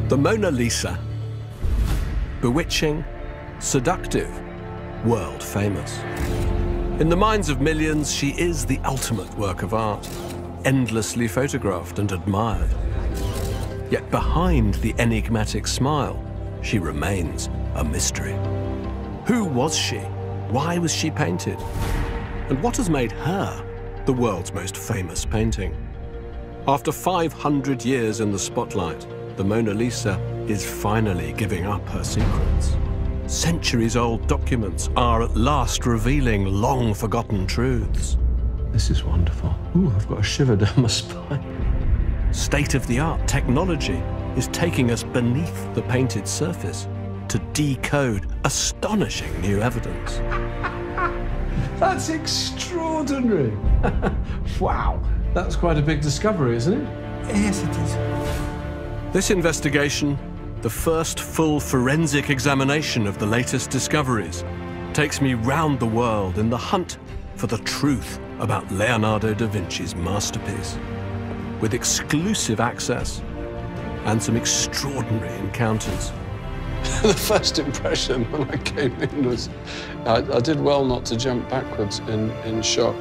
The Mona Lisa. Bewitching, seductive, world famous. In the minds of millions, she is the ultimate work of art, endlessly photographed and admired. Yet behind the enigmatic smile, she remains a mystery. Who was she? Why was she painted? And what has made her the world's most famous painting? After 500 years in the spotlight, the Mona Lisa is finally giving up her secrets. Centuries-old documents are at last revealing long-forgotten truths. This is wonderful. Ooh, I've got a shiver down my spine. State-of-the-art technology is taking us beneath the painted surface to decode astonishing new evidence. That's extraordinary. Wow, that's quite a big discovery, isn't it? Yes, it is. This investigation, the first full forensic examination of the latest discoveries, takes me round the world in the hunt for the truth about Leonardo da Vinci's masterpiece, with exclusive access and some extraordinary encounters. The first impression when I came in was, I did well not to jump backwards in shock.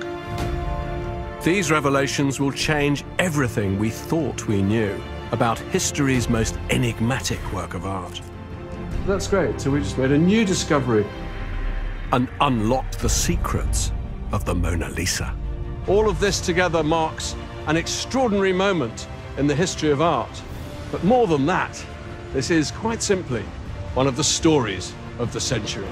These revelations will change everything we thought we knew about history's most enigmatic work of art. That's great. So we just made a new discovery. And unlocked the secrets of the Mona Lisa. All of this together marks an extraordinary moment in the history of art. But more than that, this is quite simply one of the stories of the century.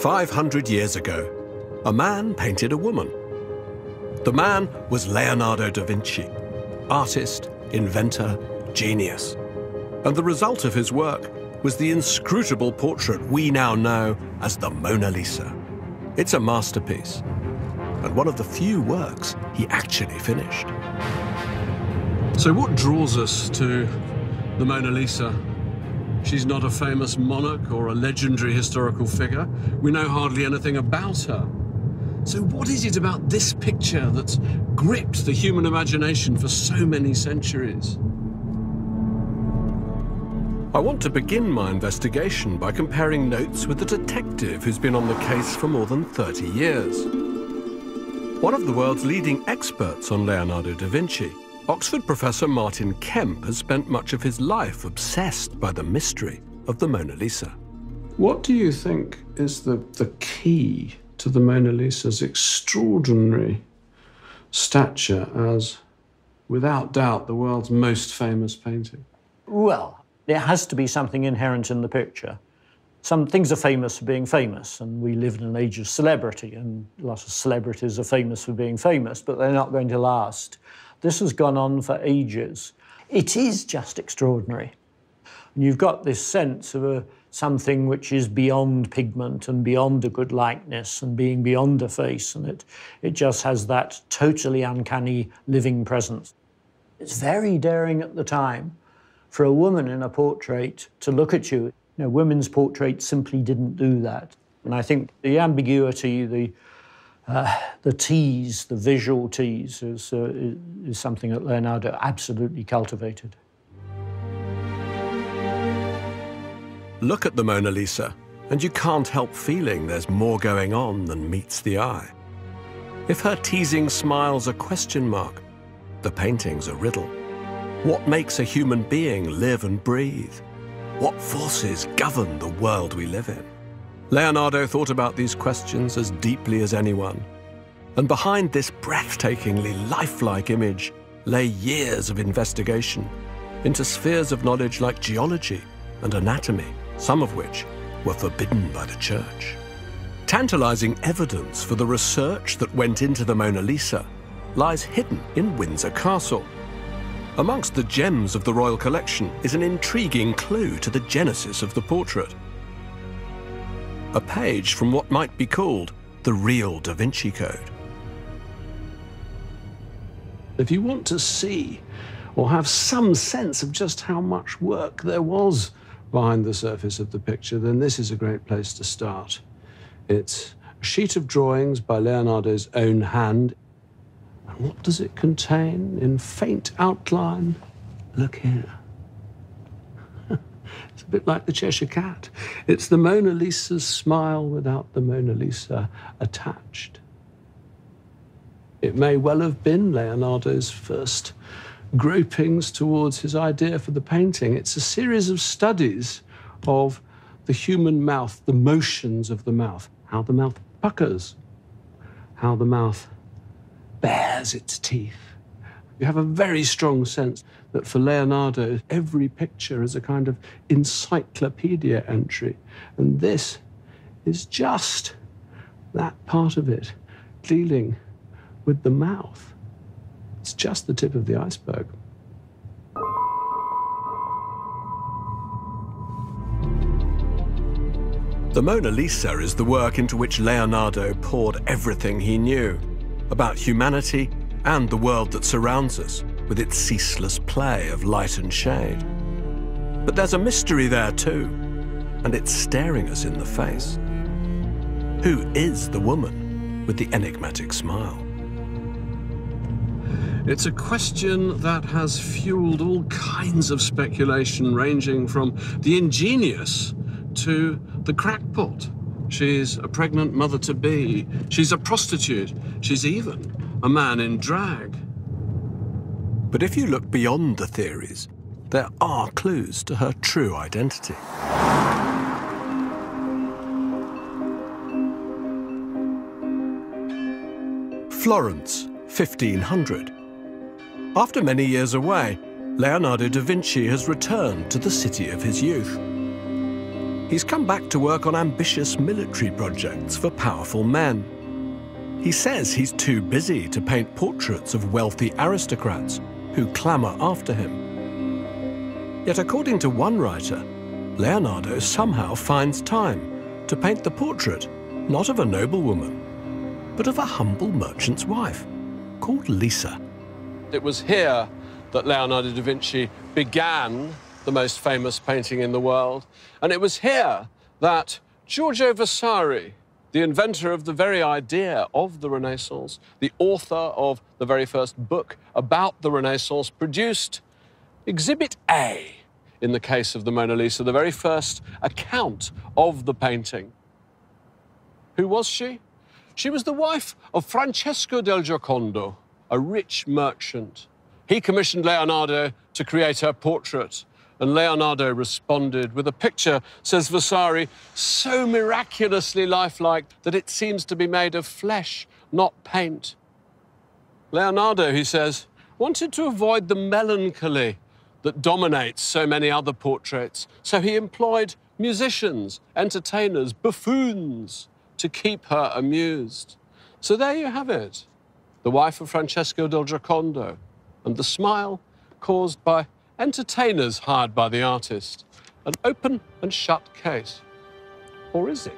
"500 years ago, a man painted a woman. The man was Leonardo da Vinci, artist, inventor, genius. And the result of his work was the inscrutable portrait we now know as the Mona Lisa. It's a masterpiece, and one of the few works he actually finished." So what draws us to the Mona Lisa? She's not a famous monarch or a legendary historical figure. We know hardly anything about her. So what is it about this picture that's gripped the human imagination for so many centuries? I want to begin my investigation by comparing notes with a detective who's been on the case for more than 30 years. One of the world's leading experts on Leonardo da Vinci, Oxford professor Martin Kemp has spent much of his life obsessed by the mystery of the Mona Lisa. What do you think is the key to the Mona Lisa's extraordinary stature as, without doubt, the world's most famous painting? Well, there has to be something inherent in the picture. Some things are famous for being famous, and we live in an age of celebrity, and lots of celebrities are famous for being famous, but they're not going to last. This has gone on for ages. It is just extraordinary. And you've got this sense of something which is beyond pigment and beyond a good likeness and being beyond a face, and it just has that totally uncanny living presence. It's very daring at the time for a woman in a portrait to look at you. You know, women's portraits simply didn't do that. And I think the ambiguity, the tease, the visual tease is something that Leonardo absolutely cultivated. Look at the Mona Lisa, and you can't help feeling there's more going on than meets the eye. If her teasing smile's a question mark, the painting's a riddle. What makes a human being live and breathe? What forces govern the world we live in? Leonardo thought about these questions as deeply as anyone. And behind this breathtakingly lifelike image lay years of investigation into spheres of knowledge like geology and anatomy, some of which were forbidden by the church. Tantalizing evidence for the research that went into the Mona Lisa lies hidden in Windsor Castle. Amongst the gems of the royal collection is an intriguing clue to the genesis of the portrait. A page from what might be called the the real Da Vinci Code. If you want to see or have some sense of just how much work there was behind the surface of the picture, then this is a great place to start. It's a sheet of drawings by Leonardo's own hand. And what does it contain in faint outline? Look here. It's a bit like the Cheshire Cat. It's the Mona Lisa's smile without the Mona Lisa attached. It may well have been Leonardo's first gropings towards his idea for the painting. It's a series of studies of the human mouth, the motions of the mouth, how the mouth puckers, how the mouth bares its teeth. You have a very strong sense that for Leonardo, every picture is a kind of encyclopedia entry. And this is just that part of it, dealing with the mouth. It's just the tip of the iceberg. The Mona Lisa is the work into which Leonardo poured everything he knew about humanity and the world that surrounds us, with its ceaseless play of light and shade. But there's a mystery there too, and it's staring us in the face. Who is the woman with the enigmatic smile? It's a question that has fueled all kinds of speculation, ranging from the ingenious to the crackpot. She's a pregnant mother-to-be. She's a prostitute. She's even a man in drag. But if you look beyond the theories, there are clues to her true identity. Florence, 1500. After many years away, Leonardo da Vinci has returned to the city of his youth. He's come back to work on ambitious military projects for powerful men. He says he's too busy to paint portraits of wealthy aristocrats who clamour after him. Yet according to one writer, Leonardo somehow finds time to paint the portrait not of a noblewoman, but of a humble merchant's wife called Lisa. It was here that Leonardo da Vinci began the most famous painting in the world. And it was here that Giorgio Vasari, the inventor of the very idea of the Renaissance, the author of the very first book about the Renaissance, produced Exhibit A in the case of the Mona Lisa, the very first account of the painting. Who was she? She was the wife of Francesco del Giocondo, a rich merchant. He commissioned Leonardo to create her portrait, and Leonardo responded with a picture, says Vasari, so miraculously lifelike that it seems to be made of flesh, not paint. Leonardo, he says, wanted to avoid the melancholy that dominates so many other portraits, so he employed musicians, entertainers, buffoons to keep her amused. So there you have it, the wife of Francesco del Giocondo, and the smile caused by entertainers hired by the artist. An open and shut case. Or is it?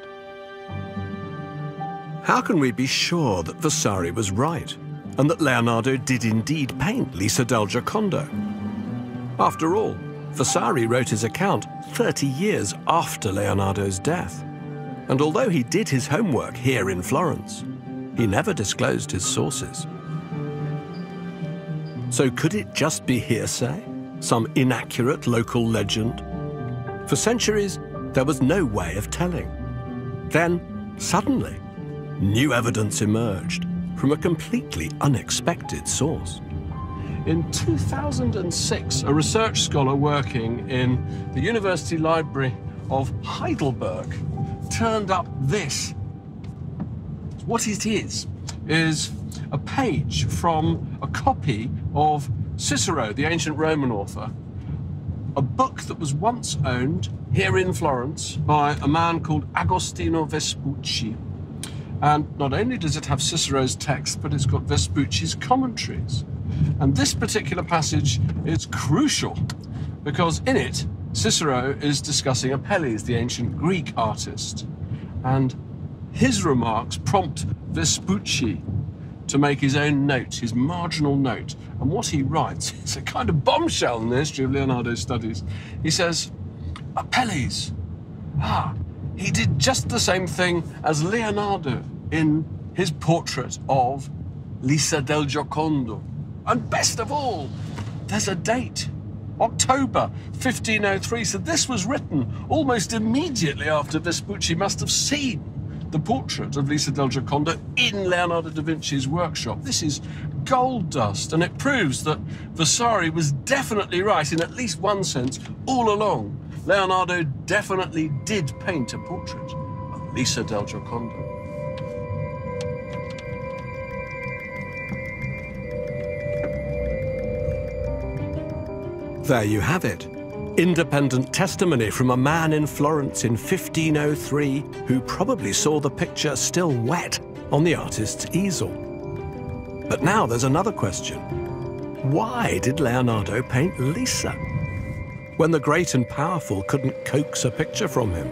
How can we be sure that Vasari was right and that Leonardo did indeed paint Lisa del Giocondo? After all, Vasari wrote his account 30 years after Leonardo's death. And although he did his homework here in Florence, he never disclosed his sources. So could it just be hearsay? Some inaccurate local legend? For centuries, there was no way of telling. Then, suddenly, new evidence emerged from a completely unexpected source. In 2006, a research scholar working in the University Library of Heidelberg turned up this. What it is a page from a copy of Cicero, the ancient Roman author, a book that was once owned here in Florence by a man called Agostino Vespucci. And not only does it have Cicero's text, but it's got Vespucci's commentaries. And this particular passage is crucial because in it, Cicero is discussing Apelles, the ancient Greek artist. And his remarks prompt Vespucci to make his own note, his marginal note. And what he writes is a kind of bombshell in the history of Leonardo's studies. He says, Apelles, he did just the same thing as Leonardo in his portrait of Lisa del Giocondo. And best of all, there's a date, October 1503. So this was written almost immediately after Vespucci must have seen the portrait of Lisa del Giocondo in Leonardo da Vinci's workshop. This is gold dust, and it proves that Vasari was definitely right in at least one sense all along. Leonardo definitely did paint a portrait of Lisa del Giocondo. There you have it. Independent testimony from a man in Florence in 1503 who probably saw the picture still wet on the artist's easel. But now there's another question. Why did Leonardo paint Lisa? When the great and powerful couldn't coax a picture from him,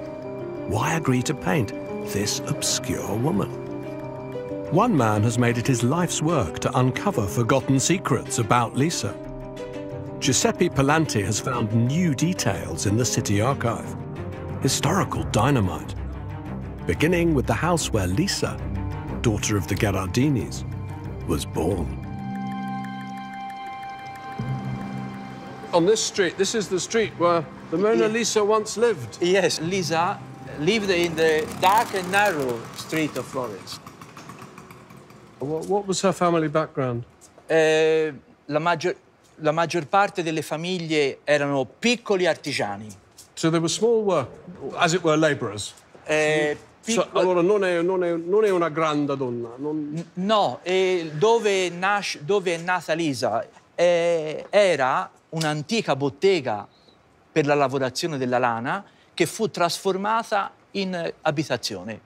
why agree to paint this obscure woman? One man has made it his life's work to uncover forgotten secrets about Lisa. Giuseppe Palanti has found new details in the city archive. Historical dynamite. Beginning with the house where Lisa, daughter of the Gherardinis, was born. On this street, this is the street where the Mona Lisa once lived. Yes, Lisa lived in the dark and narrow street of Florence. What was her family background? La maggior parte delle famiglie erano piccoli artigiani. So they were small work, as it were, labourers. Allora non è una grande donna. No, dove è nata Lisa era un'antica bottega per la lavorazione della lana che fu trasformata in abitazione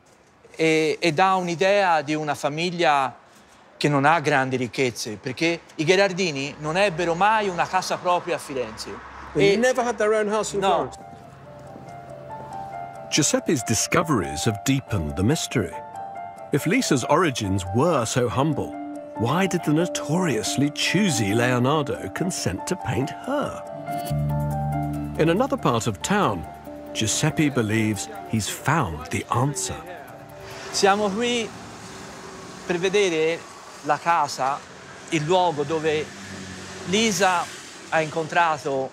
e dà un'idea di una famiglia che non ha grandi ricchezze, perché i Gherardini non ebbero mai una casa propria a Firenze. They never had their own house in Florence. Giuseppe's discoveries have deepened the mystery. If Lisa's origins were so humble, why did the notoriously choosy Leonardo consent to paint her? In another part of town, Giuseppe believes he's found the answer. Siamo qui per vedere la casa, il luogo dove Lisa ha incontrato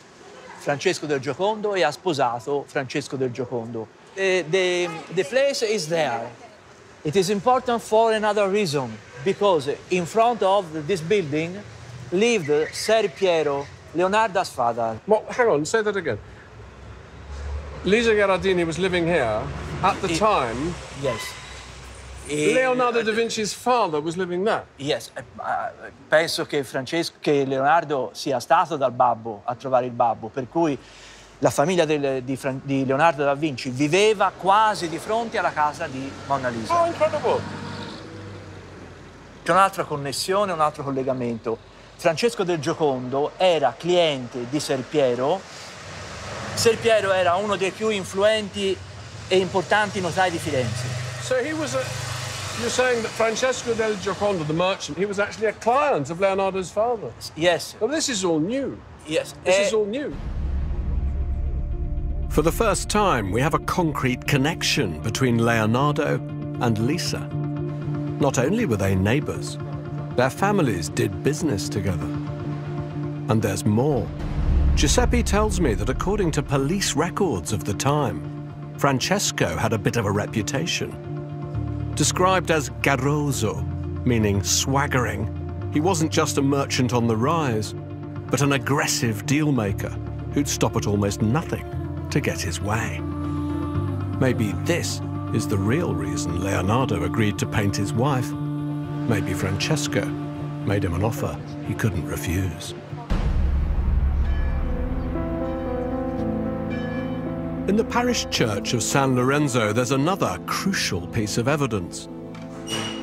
Francesco del Giocondo e ha sposato Francesco del Giocondo. The place is there. It is important for another reason, because in front of this building lived Ser Piero, Leonardo's father. Well, hang on, say that again. Lisa Gherardini was living here at the time. Yes. Leonardo da Vinci's father was living there. Yes, penso che Leonardo sia stato dal babbo a trovare il babbo, per cui la famiglia di Leonardo da Vinci viveva quasi di fronte alla casa di Mona Lisa. Oh, incredible! C'è un'altra connessione, un altro collegamento. Francesco del Giocondo era cliente di Ser Piero. Ser Piero era uno dei più influenti e importanti notai di Firenze. So he was you're saying that Francesco del Giocondo, the merchant, he was actually a client of Leonardo's father? Yes. Well, this is all new. Yes. This is all new. For the first time, we have a concrete connection between Leonardo and Lisa. Not only were they neighbors, their families did business together. And there's more. Giuseppe tells me that according to police records of the time, Francesco had a bit of a reputation. Described as garroso, meaning swaggering, he wasn't just a merchant on the rise, but an aggressive deal-maker who'd stop at almost nothing to get his way. Maybe this is the real reason Leonardo agreed to paint his wife. Maybe Francesco made him an offer he couldn't refuse. In the parish church of San Lorenzo, there's another crucial piece of evidence.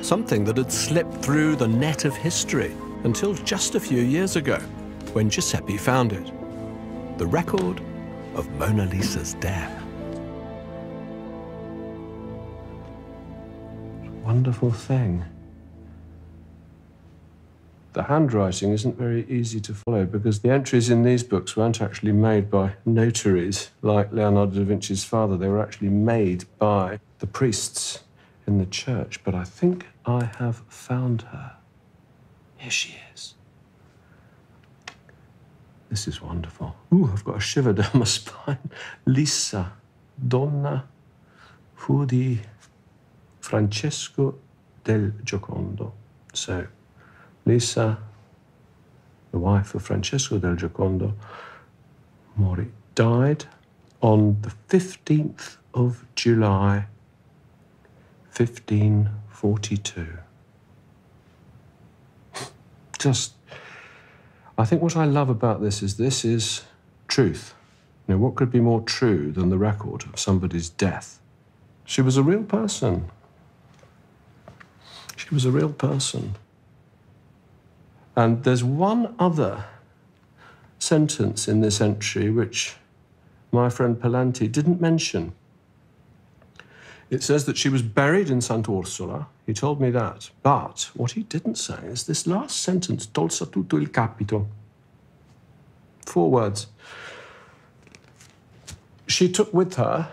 Something that had slipped through the net of history until just a few years ago, when Giuseppe found it. The record of Mona Lisa's death. wonderful thing. The handwriting isn't very easy to follow because the entries in these books weren't actually made by notaries like Leonardo da Vinci's father. They were actually made by the priests in the church. But I think I have found her. Here she is. This is wonderful. Ooh, I've got a shiver down my spine. Lisa, donna fu di Francesco del Giocondo. So, Lisa, the wife of Francesco del Giocondo, Mori, died on the 15th of July, 1542. I think what I love about this is truth. You know, what could be more true than the record of somebody's death? She was a real person. She was a real person. And there's one other sentence in this entry which my friend Palanti didn't mention. It says that she was buried in Sant'Orsola. He told me that. But what he didn't say is this last sentence, tolse tutto il capito. 4 words. She took with her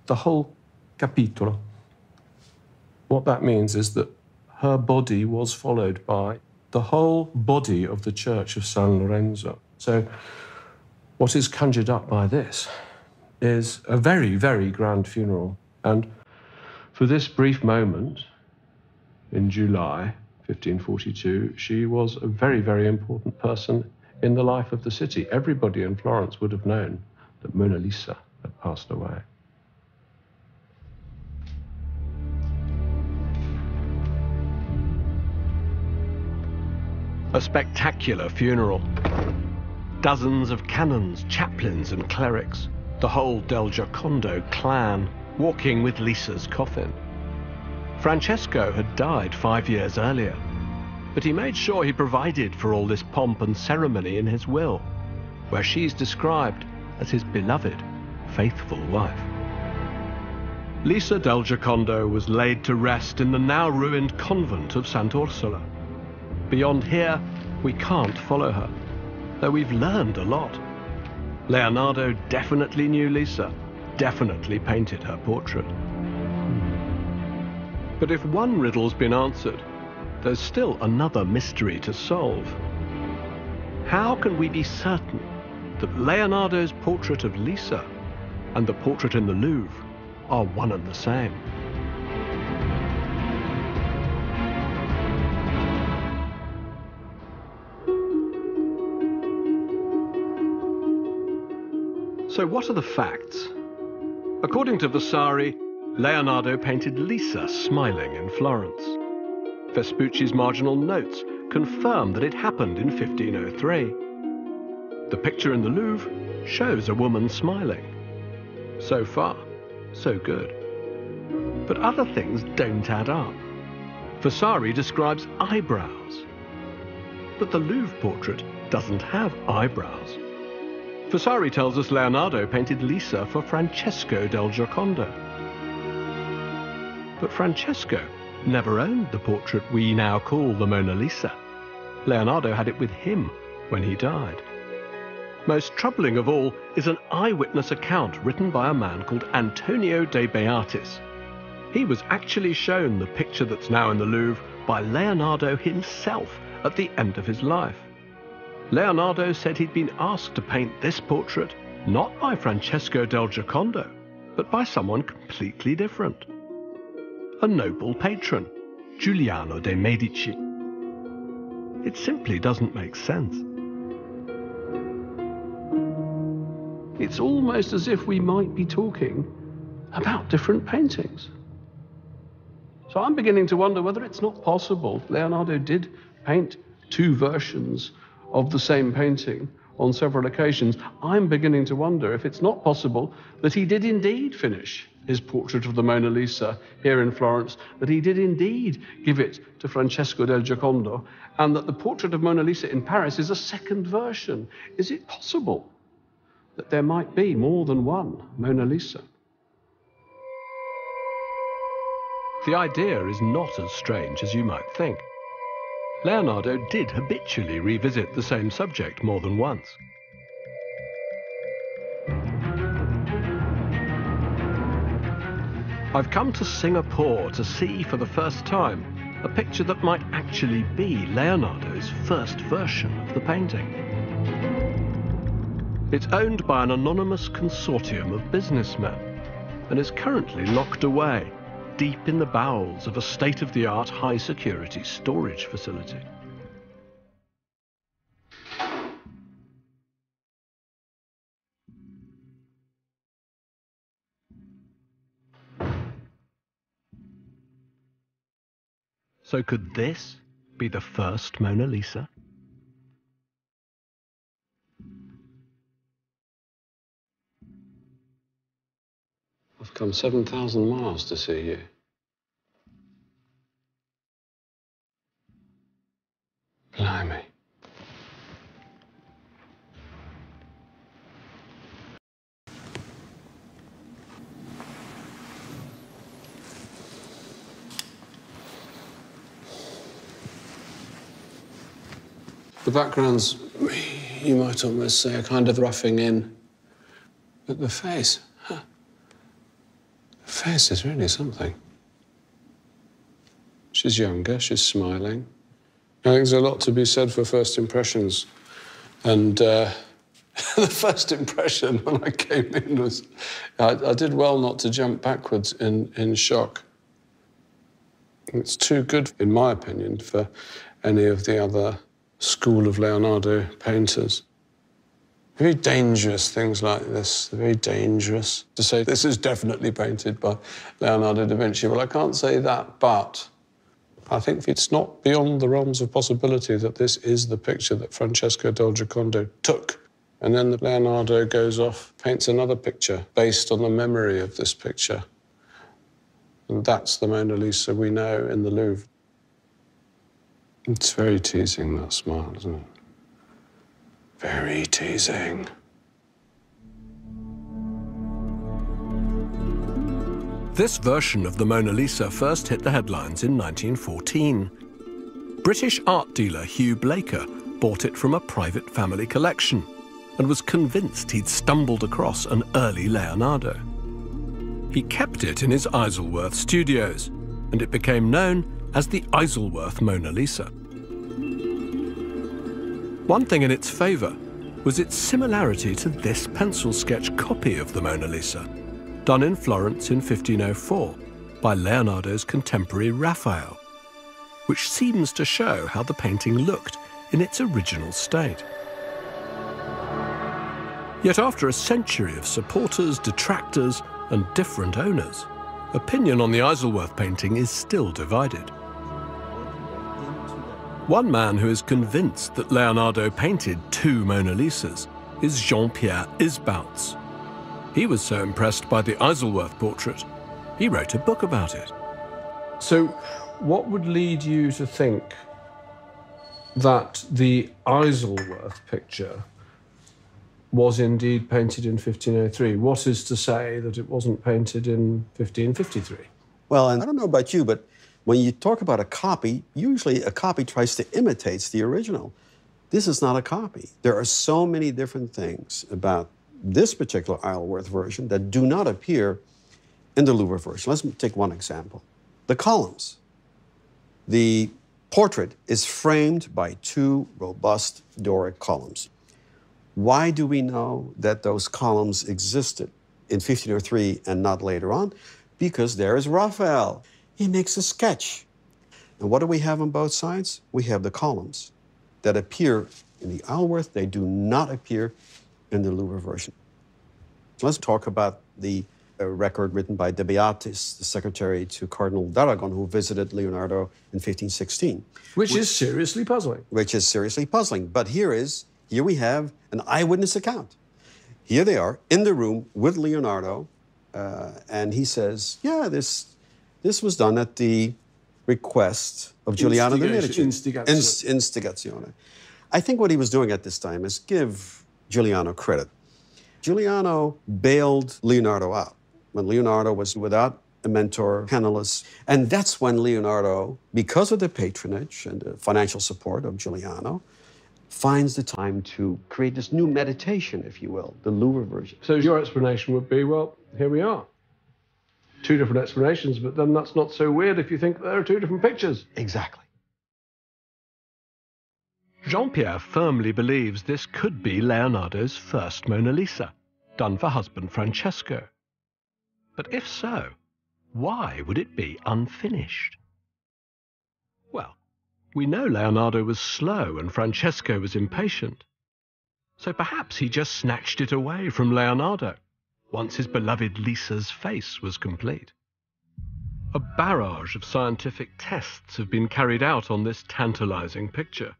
the whole capitolo. What that means is that her body was followed by the whole body of the Church of San Lorenzo. So what is conjured up by this is a very, very grand funeral. And for this brief moment in July 1542, she was a very, very important person in the life of the city. Everybody in Florence would have known that Mona Lisa had passed away. A spectacular funeral. Dozens of canons, chaplains and clerics, the whole Del Giocondo clan, walking with Lisa's coffin. Francesco had died 5 years earlier, but he made sure he provided for all this pomp and ceremony in his will, where she's described as his beloved, faithful wife. Lisa Del Giocondo was laid to rest in the now ruined convent of Sant'Orsola. Beyond here, we can't follow her, though we've learned a lot. Leonardo definitely knew Lisa, definitely painted her portrait. But if one riddle's been answered, there's still another mystery to solve. How can we be certain that Leonardo's portrait of Lisa and the portrait in the Louvre are one and the same? So what are the facts? According to Vasari, Leonardo painted Lisa smiling in Florence. Vespucci's marginal notes confirm that it happened in 1503. The picture in the Louvre shows a woman smiling. So far, so good. But other things don't add up. Vasari describes eyebrows, but the Louvre portrait doesn't have eyebrows. Vasari tells us Leonardo painted Lisa for Francesco del Giocondo. But Francesco never owned the portrait we now call the Mona Lisa. Leonardo had it with him when he died. Most troubling of all is an eyewitness account written by a man called Antonio de Beatis. He was actually shown the picture that's now in the Louvre by Leonardo himself at the end of his life. Leonardo said he'd been asked to paint this portrait not by Francesco del Giocondo, but by someone completely different. A noble patron, Giuliano de' Medici. It simply doesn't make sense. It's almost as if we might be talking about different paintings. So I'm beginning to wonder whether it's not possible Leonardo did paint 2 versions of the same painting on several occasions. I'm beginning to wonder if it's not possible that he did indeed finish his portrait of the Mona Lisa here in Florence, that he did indeed give it to Francesco del Giocondo, and that the portrait of Mona Lisa in Paris is a second version. Is it possible that there might be more than one Mona Lisa? The idea is not as strange as you might think. Leonardo did habitually revisit the same subject more than once. I've come to Singapore to see for the first time a picture that might actually be Leonardo's first version of the painting. It's owned by an anonymous consortium of businessmen and is currently locked away deep in the bowels of a state-of-the-art high-security storage facility. So could this be the first Mona Lisa? I've come 7,000 miles to see you. Blimey. The background's, you might almost say, a kind of roughing in. But the face, huh? The face is really something. She's younger, she's smiling. I think there's a lot to be said for first impressions. And the first impression when I came in was, I did well not to jump backwards in shock. It's too good, in my opinion, for any of the other school of Leonardo painters. Very dangerous things like this, very dangerous. To say this is definitely painted by Leonardo da Vinci, well, I can't say that, but I think it's not beyond the realms of possibility that this is the picture that Francesco del Giocondo took. And then Leonardo goes off, paints another picture based on the memory of this picture. And that's the Mona Lisa we know in the Louvre. It's very teasing, that smile, isn't it? Very teasing. This version of the Mona Lisa first hit the headlines in 1914. British art dealer Hugh Blaker bought it from a private family collection and was convinced he'd stumbled across an early Leonardo. He kept it in his Isleworth studios, and it became known as the Isleworth Mona Lisa. One thing in its favour was its similarity to this pencil sketch copy of the Mona Lisa, done in Florence in 1504 by Leonardo's contemporary Raphael, which seems to show how the painting looked in its original state. Yet after a century of supporters, detractors, and different owners, opinion on the Isleworth painting is still divided. One man who is convinced that Leonardo painted two Mona Lisas is Jean-Pierre Isbouts. He was so impressed by the Isleworth portrait, he wrote a book about it. So what would lead you to think that the Isleworth picture was indeed painted in 1503? What is to say that it wasn't painted in 1553? Well, and I don't know about you, but when you talk about a copy, usually a copy tries to imitate the original. This is not a copy. There are so many different things about this particular Isleworth version that do not appear in the Louvre version. Let's take one example. The columns. The portrait is framed by two robust Doric columns. Why do we know that those columns existed in 1503 and not later on? Because there is Raphael. He makes a sketch. And what do we have on both sides? We have the columns that appear in the Isleworth. They do not appear in the Louvre version. So let's talk about the record written by De Beatis, the secretary to Cardinal d'Aragon, who visited Leonardo in 1516. Which is seriously puzzling. Which is seriously puzzling. But here we have an eyewitness account. Here they are in the room with Leonardo, and he says, yeah, this was done at the request of Giuliano de' Medici. Instigazione. I think what he was doing at this time is give Giuliano credit. Giuliano bailed Leonardo out. When Leonardo was without a mentor, panelist. And that's when Leonardo, because of the patronage and the financial support of Giuliano, finds the time to create this new meditation, if you will, the Louvre version. So your explanation would be, well, here we are. Two different explanations, but then that's not so weird if you think there are two different pictures. Exactly. Jean-Pierre firmly believes this could be Leonardo's first Mona Lisa, done for husband Francesco. But if so, why would it be unfinished? Well, we know Leonardo was slow and Francesco was impatient. So perhaps he just snatched it away from Leonardo once his beloved Lisa's face was complete. A barrage of scientific tests have been carried out on this tantalizing picture.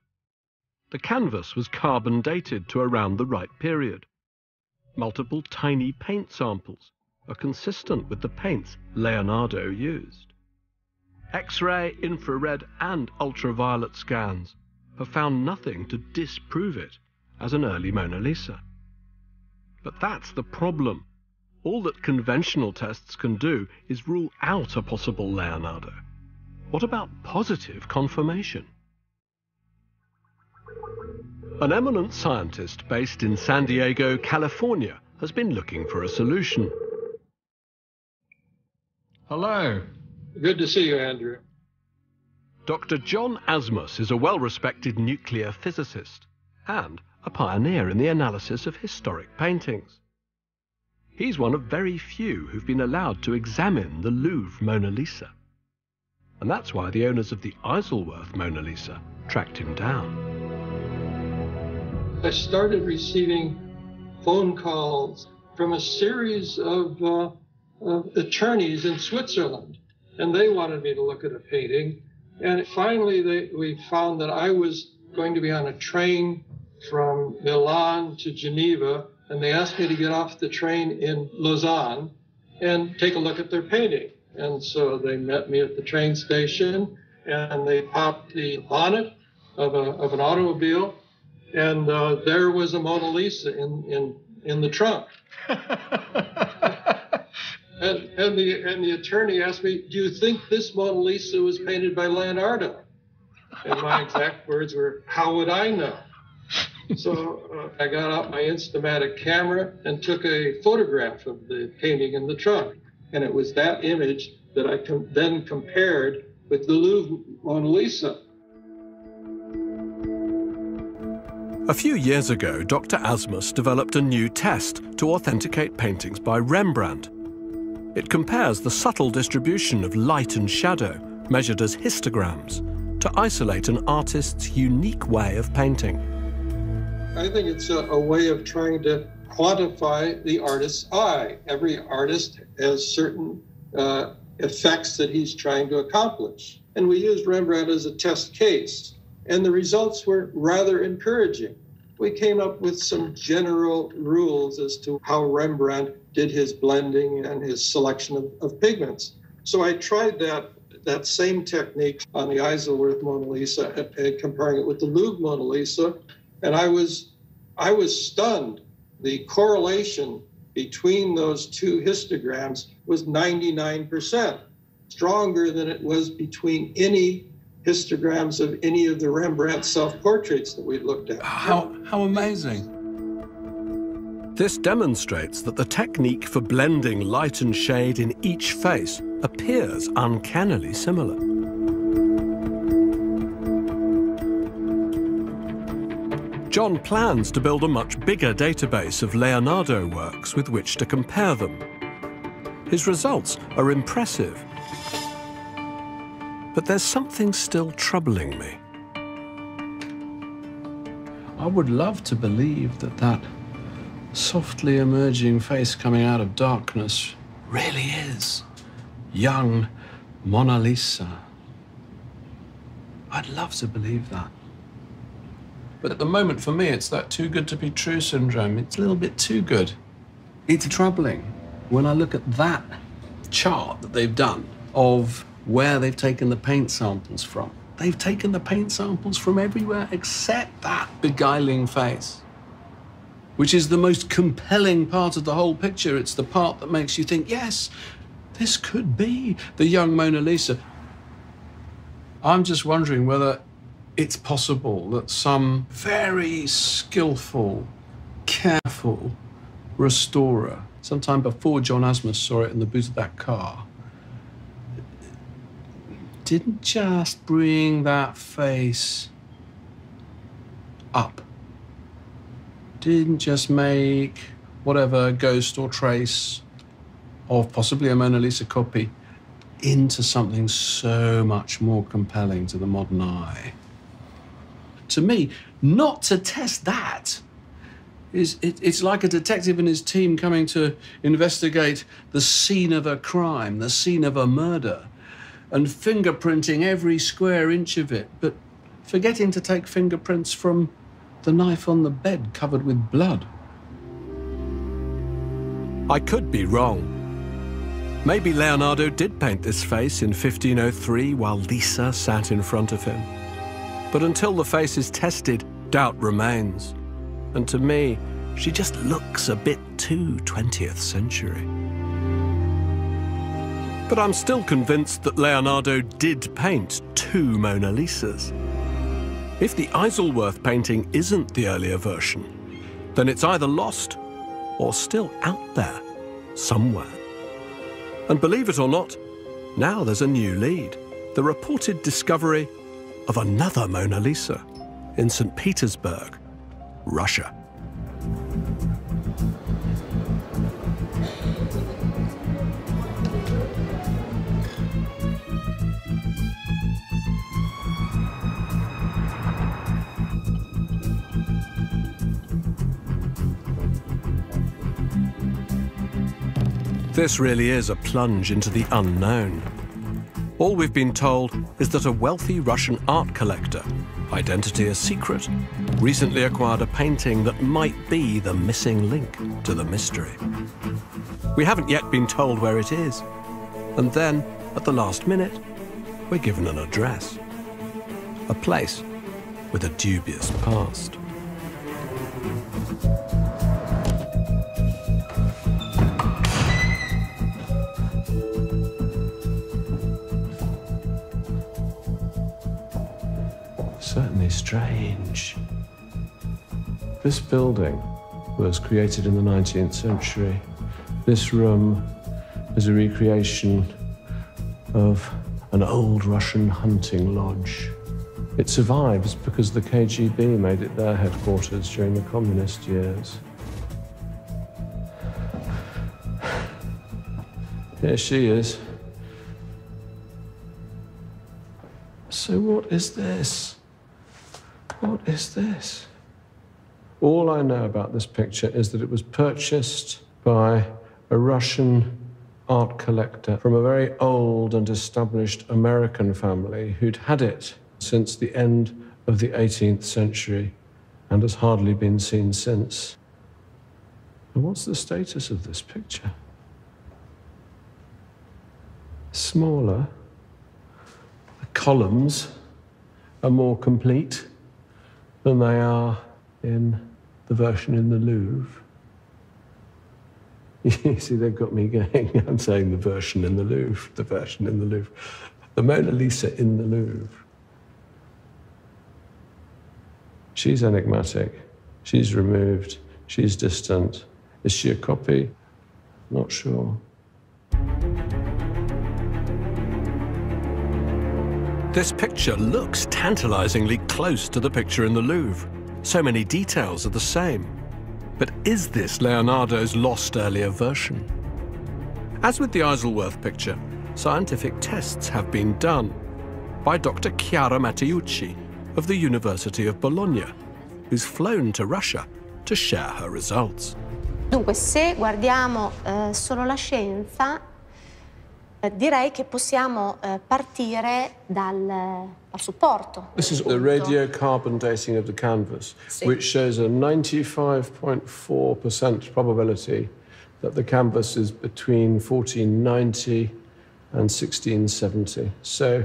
The canvas was carbon dated to around the right period. Multiple tiny paint samples are consistent with the paints Leonardo used. X-ray, infrared and ultraviolet scans have found nothing to disprove it as an early Mona Lisa. But that's the problem. All that conventional tests can do is rule out a possible Leonardo. What about positive confirmation? An eminent scientist based in San Diego, California, has been looking for a solution. Hello. Good to see you, Andrew. Dr. John Asmus is a well-respected nuclear physicist and a pioneer in the analysis of historic paintings. He's one of very few who've been allowed to examine the Louvre Mona Lisa. And that's why the owners of the Isleworth Mona Lisa tracked him down. I started receiving phone calls from a series of attorneys in Switzerland, and they wanted me to look at a painting. And finally, we found that I was going to be on a train from Milan to Geneva, and they asked me to get off the train in Lausanne and take a look at their painting. And so they met me at the train station, and they popped the bonnet of an automobile, and there was a Mona Lisa in the trunk. And the attorney asked me, "Do you think this Mona Lisa was painted by Leonardo?" And my exact words were, "How would I know?" So I got out my Instamatic camera and took a photograph of the painting in the trunk. And it was that image that I then compared with the Louvre Mona Lisa. A few years ago, Dr. Asmus developed a new test to authenticate paintings by Rembrandt. It compares the subtle distribution of light and shadow, measured as histograms, to isolate an artist's unique way of painting. I think it's a way of trying to quantify the artist's eye. Every artist has certain effects that he's trying to accomplish. And we used Rembrandt as a test case, and the results were rather encouraging. We came up with some general rules as to how Rembrandt did his blending and his selection of pigments. So I tried that same technique on the Isleworth Mona Lisa, comparing it with the Louvre Mona Lisa, and I was stunned. The correlation between those two histograms was 99%, stronger than it was between any histograms of any of the Rembrandt self-portraits that we looked at. How amazing. This demonstrates that the technique for blending light and shade in each face appears uncannily similar. John plans to build a much bigger database of Leonardo works with which to compare them. His results are impressive, but there's something still troubling me. I would love to believe that softly emerging face coming out of darkness really is young Mona Lisa. I'd love to believe that. But at the moment, for me, it's that too good to be true syndrome. It's a little bit too good. It's troubling when I look at that chart that they've done of where they've taken the paint samples from. They've taken the paint samples from everywhere except that beguiling face, which is the most compelling part of the whole picture. It's the part that makes you think, yes, This could be the young Mona Lisa. I'm just wondering whether it's possible that some very skillful, careful restorer, sometime before John Asmus saw it in the boot of that car, didn't just bring that face up. Didn't just make whatever ghost or trace of possibly a Mona Lisa copy into something so much more compelling to the modern eye. To me, not to test that it's like a detective and his team coming to investigate the scene of a crime, the scene of a murder, and fingerprinting every square inch of it, but forgetting to take fingerprints from the knife on the bed covered with blood. I could be wrong. Maybe Leonardo did paint this face in 1503 while Lisa sat in front of him. But until the face is tested, doubt remains. And to me, she just looks a bit too 20th century. But I'm still convinced that Leonardo did paint two Mona Lisas. If the Isleworth painting isn't the earlier version, then it's either lost or still out there somewhere. And believe it or not, now there's a new lead. The reported discovery of another Mona Lisa in St. Petersburg, Russia. This really is a plunge into the unknown. All we've been told is that a wealthy Russian art collector, identity a secret, recently acquired a painting that might be the missing link to the mystery. We haven't yet been told where it is. And then, at the last minute, we're given an address. A place with a dubious past. Certainly strange. This building was created in the 19th century. This room is a recreation of an old Russian hunting lodge. It survives because the KGB made it their headquarters during the communist years. Here she is. So what is this? What is this? All I know about this picture is that it was purchased by a Russian art collector from a very old and established American family who'd had it since the end of the 18th century and has hardly been seen since. And what's the status of this picture? Smaller. The columns are more complete than they are in the version in the Louvre. You see, they've got me going. I'm saying the version in the Louvre, the version in the Louvre. The Mona Lisa in the Louvre. She's enigmatic. She's removed. She's distant. Is she a copy? Not sure. This picture looks tantalizingly close to the picture in the Louvre. So many details are the same. But is this Leonardo's lost earlier version? As with the Isleworth picture, scientific tests have been done by Dr. Chiara Matteucci of the University of Bologna, who's flown to Russia to share her results. Dunque, se guardiamo solo la scienza, direi che possiamo partire dal supporto. This is the radiocarbon dating of the canvas, which shows a 95.4% probability that the canvas is between 1490 and 1670. So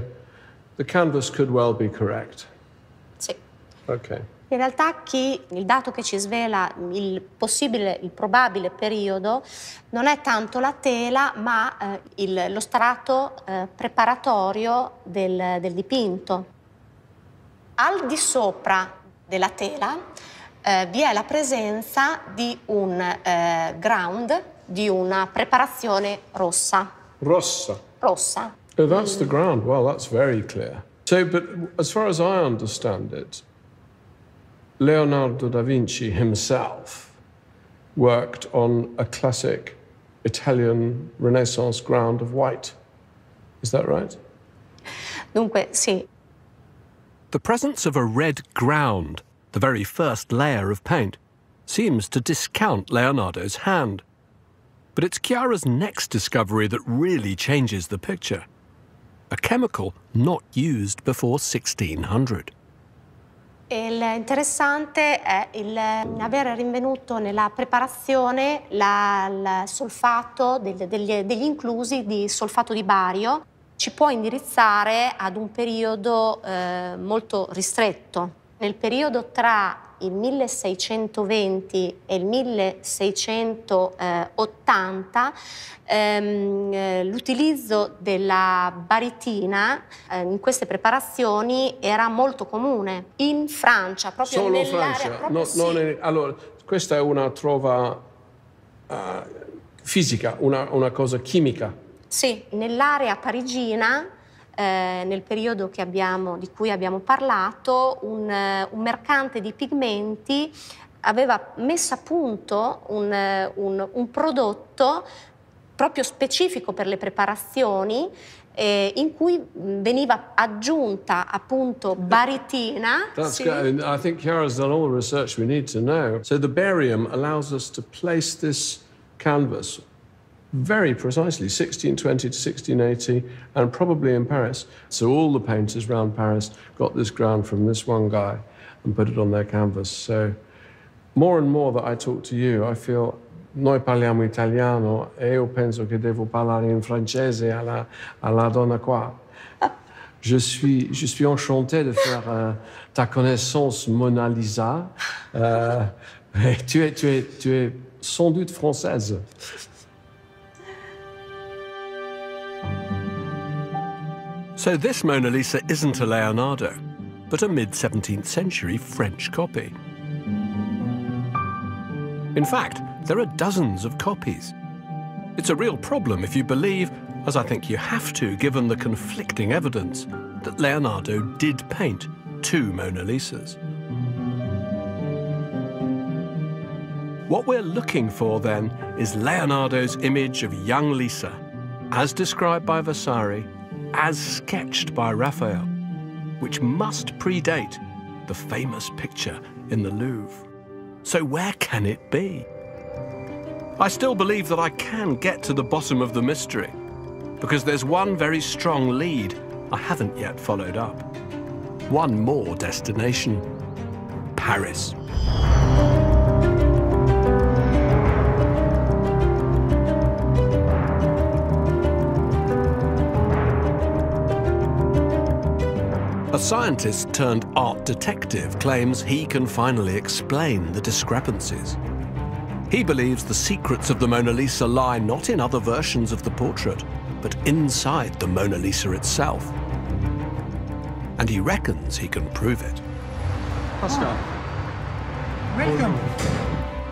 the canvas could well be correct. Sì. Okay. In realtà il dato che ci svela il probabile periodo non è tanto la tela, ma lo strato preparatorio del dipinto. Al di sopra della tela vi è la presenza di un ground, di una preparazione rossa. Rossa. Rossa. Oh, that's the ground. Well, that's very clear. So, but as far as I understand it, Leonardo da Vinci himself worked on a classic Italian Renaissance ground of white. Is that right? Dunque, sì. The presence of a red ground, the very first layer of paint, seems to discount Leonardo's hand. But it's Chiara's next discovery that really changes the picture. A chemical not used before 1600. Interessante è aver rinvenuto nella preparazione il solfato, degli inclusi di solfato di bario. Ci può indirizzare ad un periodo molto ristretto. Nel periodo tra il 1620 e il 1680 l'utilizzo della baritina in queste preparazioni era molto comune. In Francia, proprio Solo nell'area... Francia? Proprio sì. Allora, questa è una trova fisica, una cosa chimica. Sì, nell'area parigina, nel periodo di cui abbiamo parlato, un mercante di pigmenti aveva messo a punto un prodotto proprio specifico per le preparazioni in cui veniva aggiunta appunto baritina. That's good. I think Chiara's done all the research we need to know. So the barium allows us to place this canvas very precisely, 1620 to 1680, and probably in Paris. So all the painters around Paris got this ground from this one guy and put it on their canvas. So more and more that I talk to you, I feel noi parliamo italiano e io penso che devo parlare in francese alla donna qua. Je suis enchanté de faire ta connaissance, Mona Lisa. Tu es sans doute française. So this Mona Lisa isn't a Leonardo, but a mid-17th century French copy. In fact, there are dozens of copies. It's a real problem if you believe, as I think you have to given the conflicting evidence, that Leonardo did paint 2 Mona Lisas. What we're looking for then is Leonardo's image of young Lisa, as described by Vasari, as sketched by Raphael, which must predate the famous picture in the Louvre. So where can it be? I still believe that I can get to the bottom of the mystery, because there's one very strong lead I haven't yet followed up. One more destination: Paris. A scientist turned art detective claims he can finally explain the discrepancies. He believes the secrets of the Mona Lisa lie not in other versions of the portrait, but inside the Mona Lisa itself. And he reckons he can prove it. Pascal. Welcome.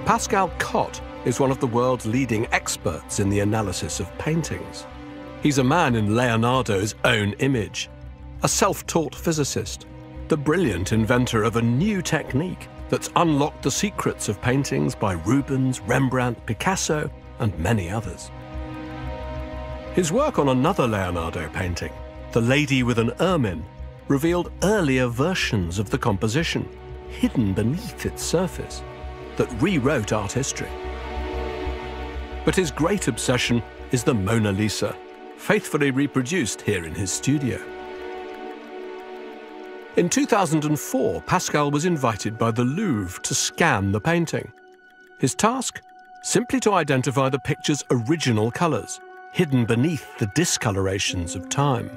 Pascal Cotte is one of the world's leading experts in the analysis of paintings. He's a man in Leonardo's own image, a self-taught physicist, the brilliant inventor of a new technique that's unlocked the secrets of paintings by Rubens, Rembrandt, Picasso, and many others. His work on another Leonardo painting, The Lady with an Ermine, revealed earlier versions of the composition, hidden beneath its surface, that rewrote art history. But his great obsession is the Mona Lisa, faithfully reproduced here in his studio. In 2004, Pascal was invited by the Louvre to scan the painting. His task? Simply to identify the picture's original colours, hidden beneath the discolorations of time.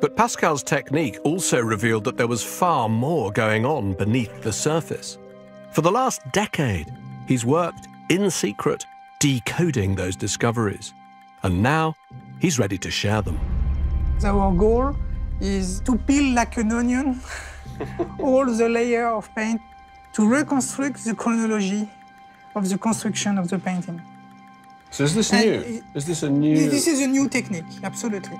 But Pascal's technique also revealed that there was far more going on beneath the surface. For the last decade, he's worked in secret, decoding those discoveries. And now, he's ready to share them. Our goal is to peel like an onion all the layers of paint to reconstruct the chronology of the construction of the painting. So is this new? Is this a new... This is a new technique, absolutely.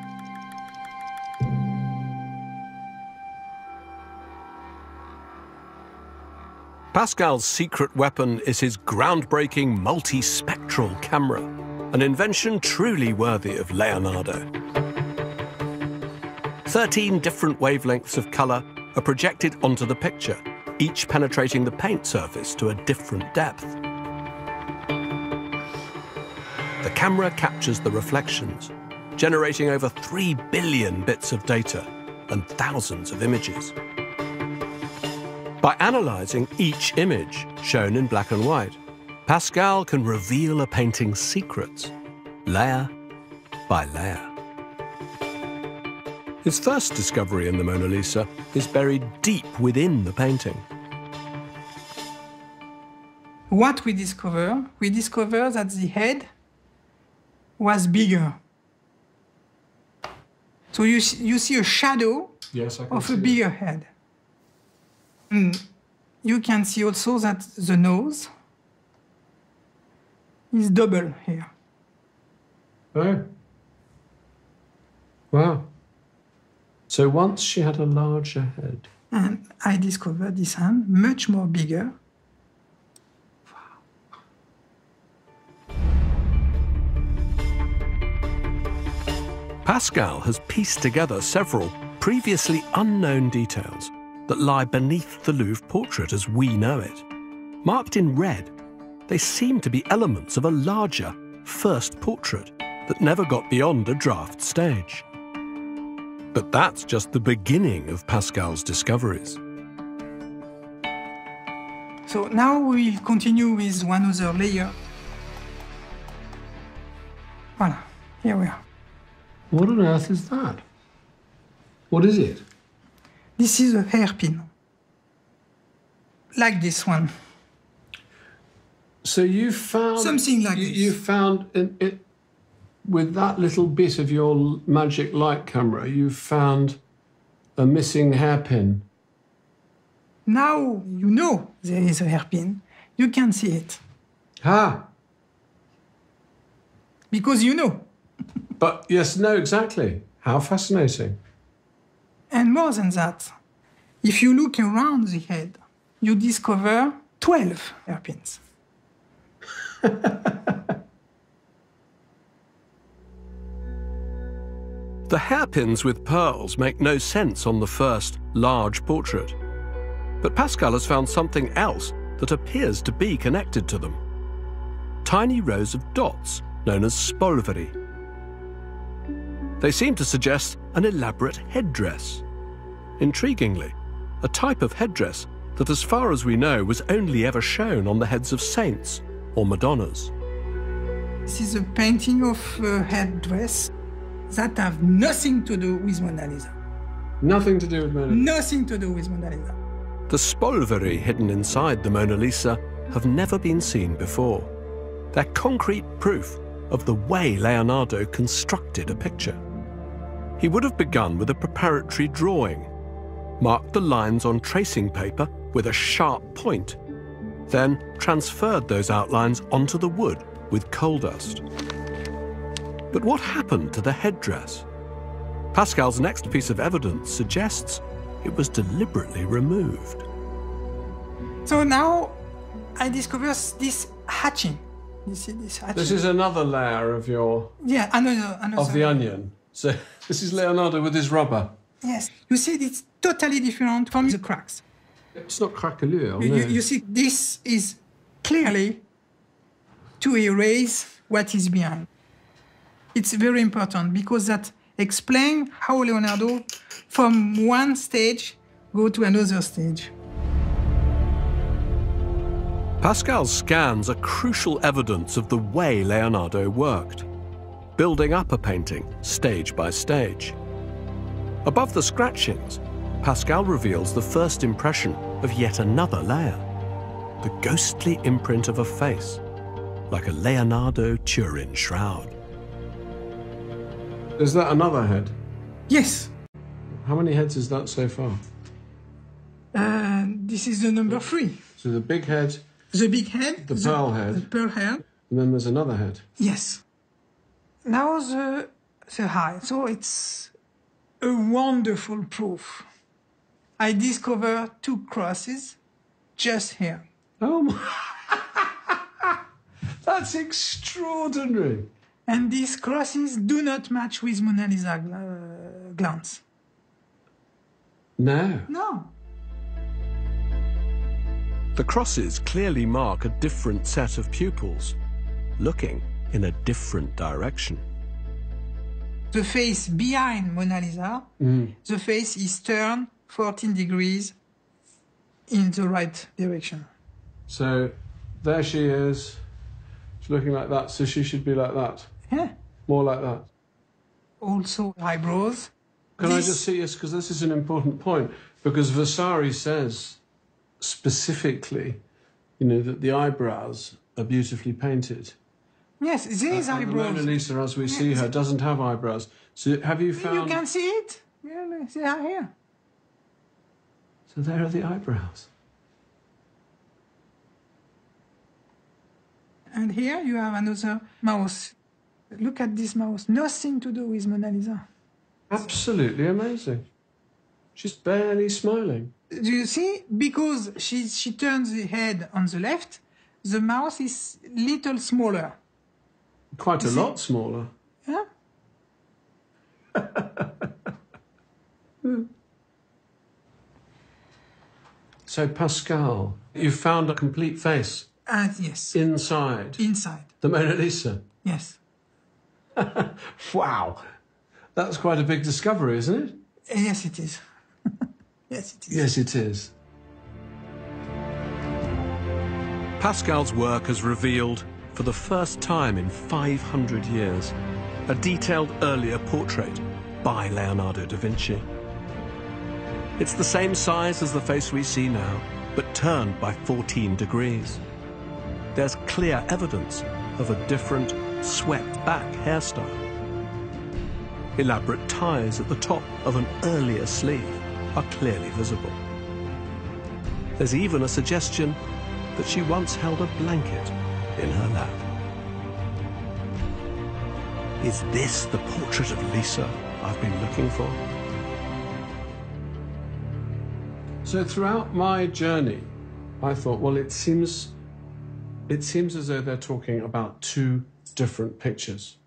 Pascal's secret weapon is his groundbreaking multispectral camera, an invention truly worthy of Leonardo. 13 different wavelengths of color are projected onto the picture, each penetrating the paint surface to a different depth. The camera captures the reflections, generating over 3 billion bits of data and thousands of images. By analyzing each image, shown in black and white, Pascal can reveal a painting's secrets, layer by layer. His first discovery in the Mona Lisa is buried deep within the painting. What we discover that the head was bigger. So you see a shadow of a bigger head. You can see also that the nose is double here. Oh. Wow. So once she had a larger head. And I discovered this hand much more bigger. Pascal has pieced together several previously unknown details that lie beneath the Louvre portrait as we know it. Marked in red, they seem to be elements of a larger first portrait that never got beyond a draft stage. But that's just the beginning of Pascal's discoveries. So now we'll continue with one other layer. Voilà, here we are. What on earth is that? What is it? This is a hairpin, like this one. So you found... Something like this. You found, with that little bit of your magic light camera, you found a missing hairpin. Now you know there is a hairpin. You can see it. Ah! Because you know. But yes, no, exactly. How fascinating. And more than that, if you look around the head, you discover 12 hairpins. The hairpins with pearls make no sense on the first large portrait. But Pascal has found something else that appears to be connected to them. Tiny rows of dots known as spolveri. They seem to suggest an elaborate headdress. Intriguingly, a type of headdress that, as far as we know, was only ever shown on the heads of saints or Madonnas. This is a painting of a headdress that have nothing to do with Mona Lisa. Nothing to do with Mona Lisa? Nothing to do with Mona Lisa. The spolveri hidden inside the Mona Lisa have never been seen before. They're concrete proof of the way Leonardo constructed a picture. He would have begun with a preparatory drawing, marked the lines on tracing paper with a sharp point, then transferred those outlines onto the wood with coal dust. But what happened to the headdress? Pascal's next piece of evidence suggests it was deliberately removed. So now I discover this hatching. You see this hatching? This is another layer of your... Yeah, another of the onion. So this is Leonardo with his rubber. Yes. You see, it's totally different from the cracks. It's not craquelure, no. You see, this is clearly to erase what is behind. It's very important because that explains how Leonardo, from one stage, go to another stage. Pascal's scans are crucial evidence of the way Leonardo worked, building up a painting stage by stage. Above the scratchings, Pascal reveals the first impression of yet another layer, the ghostly imprint of a face, like a Leonardo Turin shroud. Is that another head? Yes. How many heads is that so far? This is the number 3. So the big head, The big head. the pearl head, The pearl head. and then there's another head. Yes. Now the eye. So it's a wonderful proof. I discovered 2 crosses just here. Oh my! That's extraordinary. And these crosses do not match with Mona Lisa glance. No. No. The crosses clearly mark a different set of pupils, looking in a different direction. The face behind Mona Lisa, the face is turned 14 degrees in the right direction. So there she is. She's looking like that, so she should be like that. Yeah. More like that. Also eyebrows. Can I just see this, because this is an important point, because Vasari says specifically, you know, that the eyebrows are beautifully painted. Yes, these And eyebrows. the Mona Lisa, as we see her, doesn't have eyebrows. So have you found... You can see it. Really, they are here. So there are the eyebrows. And here you have another mouse. Look at this mouse. Nothing to do with Mona Lisa. Absolutely amazing. She's barely smiling. Do you see? Because she turns the head on the left, the mouth is little smaller. Quite a lot smaller. Yeah? So Pascal, you found a complete face Yes. inside Inside. the Mona Lisa. Yes. Wow. That's quite a big discovery, isn't it? Yes, it is. Yes, it is. Yes, it is. Pascal's work has revealed, for the first time in 500 years, a detailed earlier portrait by Leonardo da Vinci. It's the same size as the face we see now, but turned by 14 degrees. There's clear evidence of a different, swept-back hairstyle. Elaborate ties at the top of an earlier sleeve are clearly visible. There's even a suggestion that she once held a blanket in her lap. Is this the portrait of Lisa I've been looking for? So throughout my journey, I thought, well, it seems as though they're talking about 2 different pictures.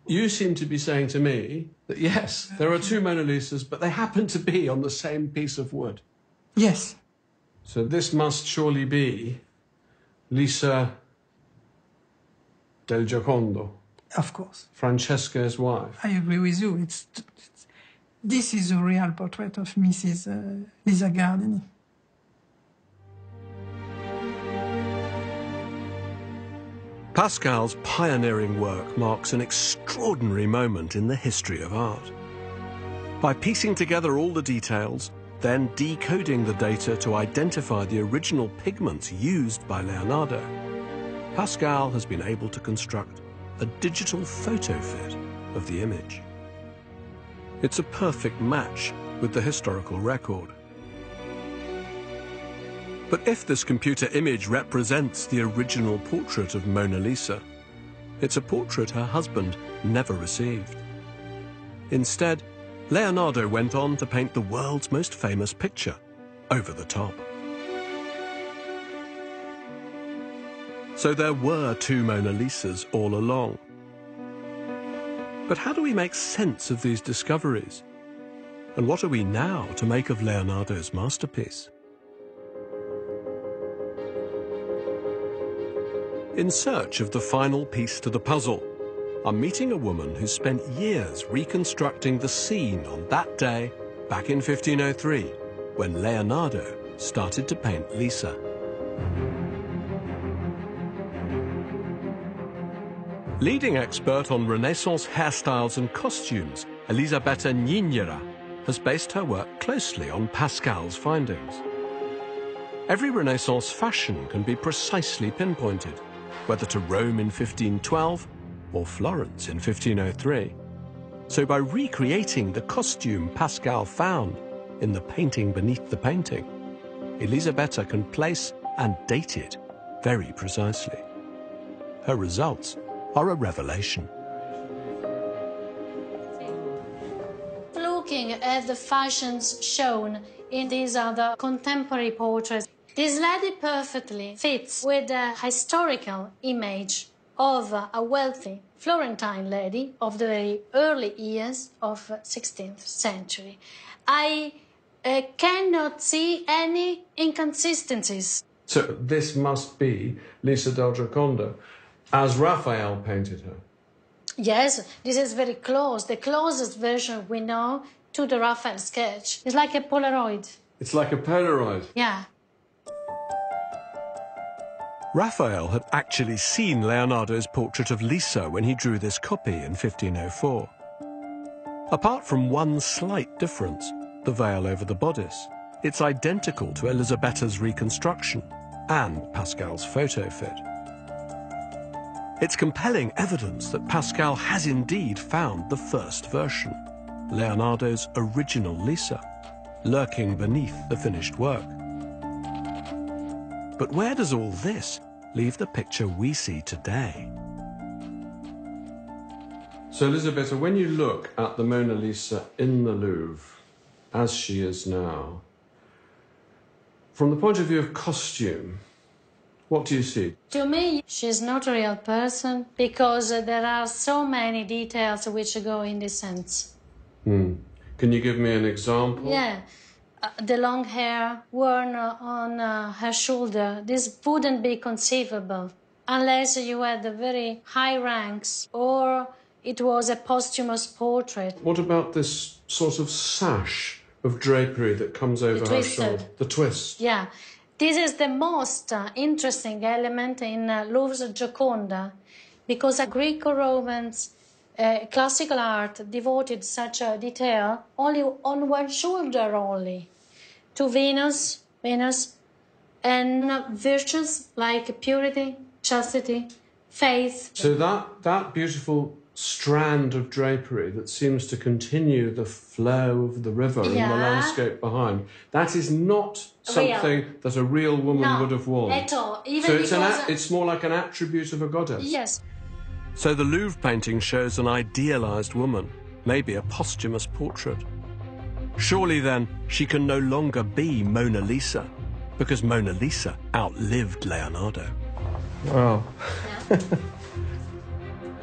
You seem to be saying to me that, yes, there are 2 Mona Lisas, but they happen to be on the same piece of wood. Yes. So this must surely be Lisa del Giocondo, Of course. Francesca's wife. I agree with you. This is a real portrait of Mrs. Lisa Gherardini. Pascal's pioneering work marks an extraordinary moment in the history of art. By piecing together all the details, then decoding the data to identify the original pigments used by Leonardo, Pascal has been able to construct a digital photo fit of the image. It's a perfect match with the historical record. But if this computer image represents the original portrait of Mona Lisa, it's a portrait her husband never received. Instead, Leonardo went on to paint the world's most famous picture over the top. So there were 2 Mona Lisas all along. But how do we make sense of these discoveries? And what are we now to make of Leonardo's masterpiece? In search of the final piece to the puzzle, I'm meeting a woman who spent years reconstructing the scene on that day back in 1503, when Leonardo started to paint Lisa. Leading expert on Renaissance hairstyles and costumes, Elisabetta Niñera, has based her work closely on Pascal's findings. Every Renaissance fashion can be precisely pinpointed, whether to Rome in 1512 or Florence in 1503. So by recreating the costume Pascal found in the painting beneath the painting, Elisabetta can place and date it very precisely. Her results are a revelation. Looking at the fashions shown in these other contemporary portraits, this lady perfectly fits with the historical image of a wealthy Florentine lady of the very early years of 16th century. I cannot see any inconsistencies. So this must be Lisa del Giocondo, as Raphael painted her. Yes, this is very close. The closest version we know to the Raphael sketch. It's like a Polaroid. It's like a Polaroid. Yeah. Raphael had actually seen Leonardo's portrait of Lisa when he drew this copy in 1504. Apart from one slight difference, the veil over the bodice, it's identical to Elisabetta's reconstruction and Pascal's photo fit. It's compelling evidence that Pascal has indeed found the first version, Leonardo's original Lisa, lurking beneath the finished work. But where does all this leave the picture we see today? So, Elisabetta, when you look at the Mona Lisa in the Louvre, as she is now, from the point of view of costume, what do you see? To me, she's not a real person because there are so many details which go in this sense. Can you give me an example? Yeah. The long hair worn on her shoulder, this wouldn't be conceivable unless you had the very high ranks or it was a posthumous portrait. What about this sort of sash of drapery that comes over her shoulder? The twist. Yeah. This is the most interesting element in Louvre's Gioconda because Greco-Romans classical art devoted such a detail only on one shoulder only, to Venus, and virtues like purity, chastity, faith. So that beautiful strand of drapery that seems to continue the flow of the river in the landscape behind, that is not something that a real woman would have worn. At all. Even so it's more like an attribute of a goddess. Yes. So the Louvre painting shows an idealized woman, maybe a posthumous portrait. Surely then she can no longer be Mona Lisa, because Mona Lisa outlived Leonardo. Wow.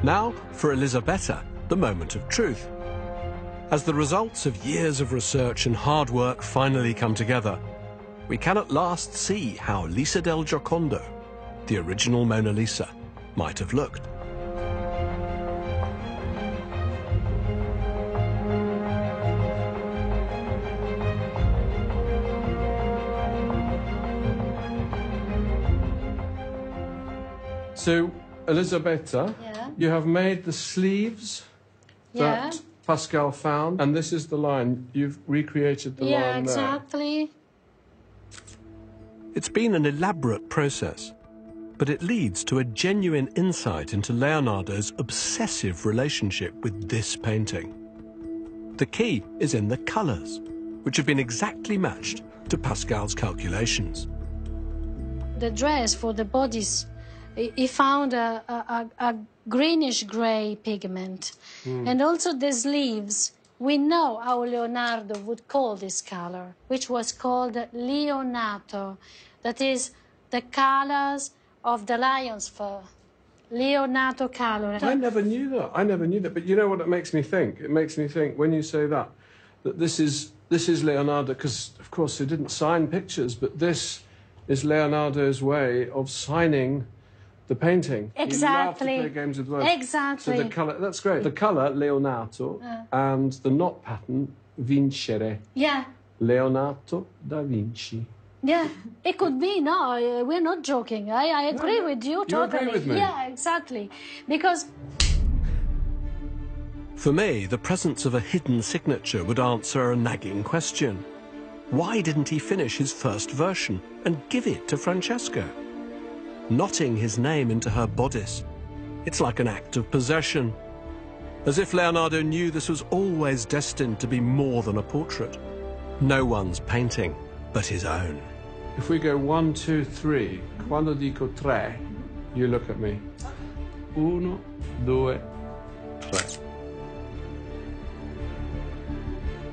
Now, for Elisabetta, the moment of truth. As the results of years of research and hard work finally come together, we can at last see how Lisa del Giocondo, the original Mona Lisa, might have looked. So, Elisabetta, you have made the sleeves that Pascal found, and this is the line. You've recreated the line there. Yeah, exactly. It's been an elaborate process, but it leads to a genuine insight into Leonardo's obsessive relationship with this painting. The key is in the colours, which have been exactly matched to Pascal's calculations. The dress for the bodice, he found a greenish-grey pigment. And also the sleeves, we know how Leonardo would call this color, which was called leonato. That is the colors of the lion's fur. Leonato color. I never knew that. But you know what it makes me think? It makes me think, when you say that this is Leonardo, because, of course, he didn't sign pictures, but this is Leonardo's way of signing the painting. Exactly. He loved to play games with words. Exactly. So the colour, that's great. The colour, Leonato, and the knot pattern, vincere. Yeah. Leonardo da Vinci. Yeah, it could be. No, we're not joking. I agree with you totally. You agree with me? Yeah, exactly. Because For me, the presence of a hidden signature would answer a nagging question. Why didn't he finish his first version and give it to Francesco? Knotting his name into her bodice, it's like an act of possession. As if Leonardo knew this was always destined to be more than a portrait. No one's painting but his own. If we go 1, 2, 3, quando dico tre, you look at me. 1, 2, 3.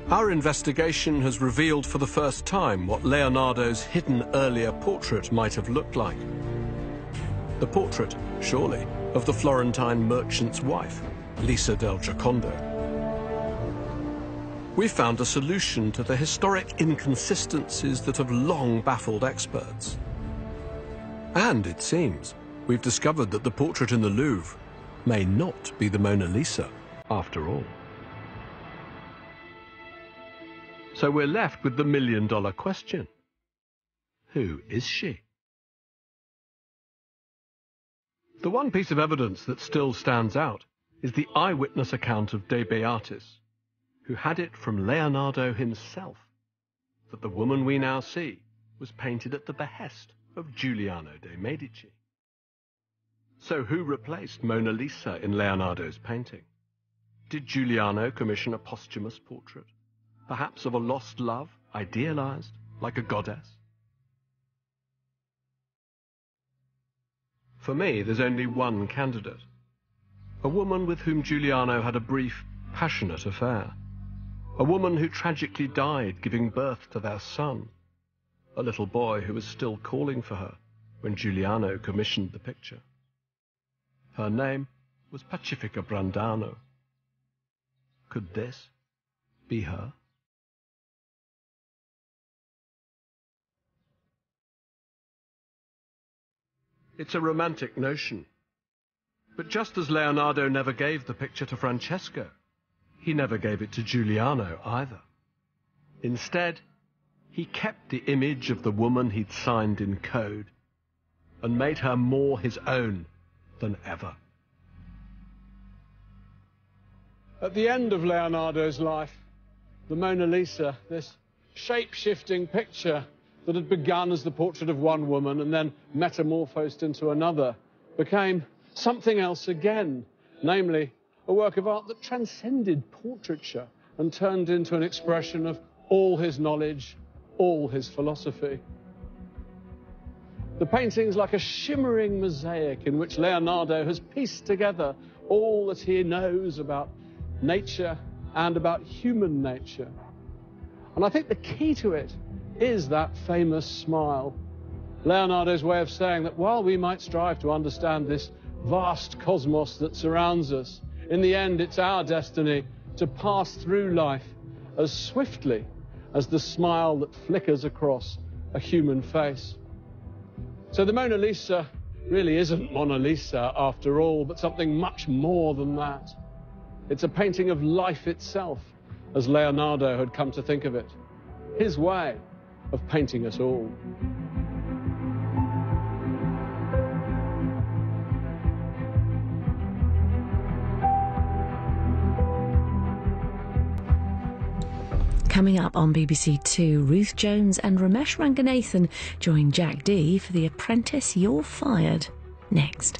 Our investigation has revealed for the first time what Leonardo's hidden earlier portrait might have looked like. The portrait, surely, of the Florentine merchant's wife, Lisa del Giocondo. We found a solution to the historic inconsistencies that have long baffled experts. And, it seems, we've discovered that the portrait in the Louvre may not be the Mona Lisa after all. So we're left with the million-dollar question. Who is she? The one piece of evidence that still stands out is the eyewitness account of De Beatis, who had it from Leonardo himself that the woman we now see was painted at the behest of Giuliano de' Medici. So who replaced Mona Lisa in Leonardo's painting? Did Giuliano commission a posthumous portrait, perhaps of a lost love, idealized like a goddess? For me, there's only one candidate, a woman with whom Giuliano had a brief, passionate affair. A woman who tragically died giving birth to their son, a little boy who was still calling for her when Giuliano commissioned the picture. Her name was Pacifica Brandano. Could this be her? It's a romantic notion. But just as Leonardo never gave the picture to Francesco, he never gave it to Giuliano either. Instead, he kept the image of the woman he'd signed in code and made her more his own than ever. At the end of Leonardo's life, the Mona Lisa, this shape-shifting picture that had begun as the portrait of one woman and then metamorphosed into another, became something else again, namely a work of art that transcended portraiture and turned into an expression of all his knowledge, all his philosophy. The painting's like a shimmering mosaic in which Leonardo has pieced together all that he knows about nature and about human nature. And I think the key to it is that famous smile. Leonardo's way of saying that while we might strive to understand this vast cosmos that surrounds us, in the end it's our destiny to pass through life as swiftly as the smile that flickers across a human face. So the Mona Lisa really isn't Mona Lisa after all, but something much more than that. It's a painting of life itself, as Leonardo had come to think of it. His way of painting us all. Coming up on BBC Two, Ruth Jones and Ramesh Ranganathan join Jack Dee for The Apprentice You're Fired. Next.